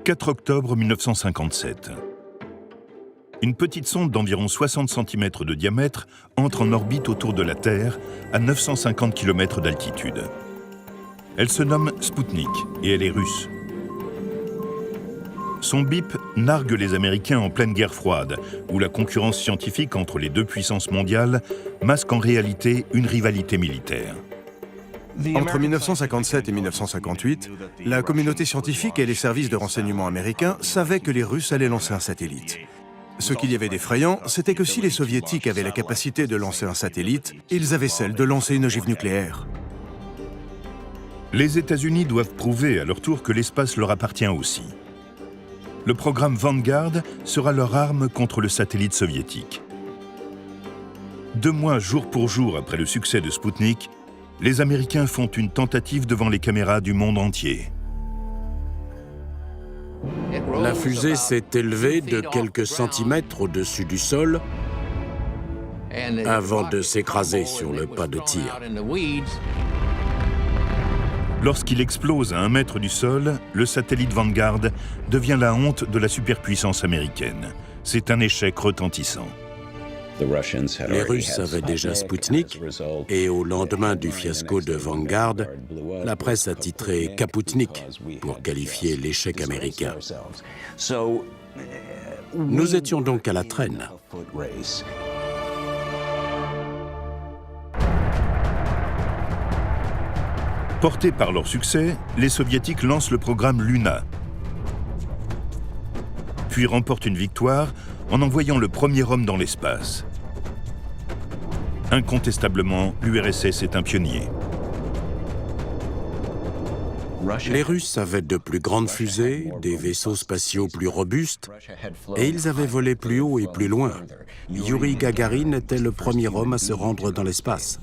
4 octobre 1957. Une petite sonde d'environ 60 cm de diamètre entre en orbite autour de la Terre à 950 km d'altitude. Elle se nomme Spoutnik et elle est russe. Son bip nargue les Américains en pleine guerre froide, où la concurrence scientifique entre les deux puissances mondiales masque en réalité une rivalité militaire. Entre 1957 et 1958, la communauté scientifique et les services de renseignement américains savaient que les Russes allaient lancer un satellite. Ce qu'il y avait d'effrayant, c'était que si les Soviétiques avaient la capacité de lancer un satellite, ils avaient celle de lancer une ogive nucléaire. Les États-Unis doivent prouver à leur tour que l'espace leur appartient aussi. Le programme Vanguard sera leur arme contre le satellite soviétique. 2 mois jour pour jour après le succès de Spoutnik, les Américains font une tentative devant les caméras du monde entier. La fusée s'est élevée de quelques centimètres au-dessus du sol avant de s'écraser sur le pas de tir. Lorsqu'il explose à 1 mètre du sol, le satellite Vanguard devient la honte de la superpuissance américaine. C'est un échec retentissant. Les Russes avaient déjà Spoutnik, et au lendemain du fiasco de Vanguard, la presse a titré Kapoutnik pour qualifier l'échec américain. Nous étions donc à la traîne. Portés par leur succès, les Soviétiques lancent le programme Luna, puis remportent une victoire en envoyant le premier homme dans l'espace. Incontestablement, l'URSS est un pionnier. Les Russes avaient de plus grandes fusées, des vaisseaux spatiaux plus robustes, et ils avaient volé plus haut et plus loin. Yuri Gagarin était le premier homme à se rendre dans l'espace.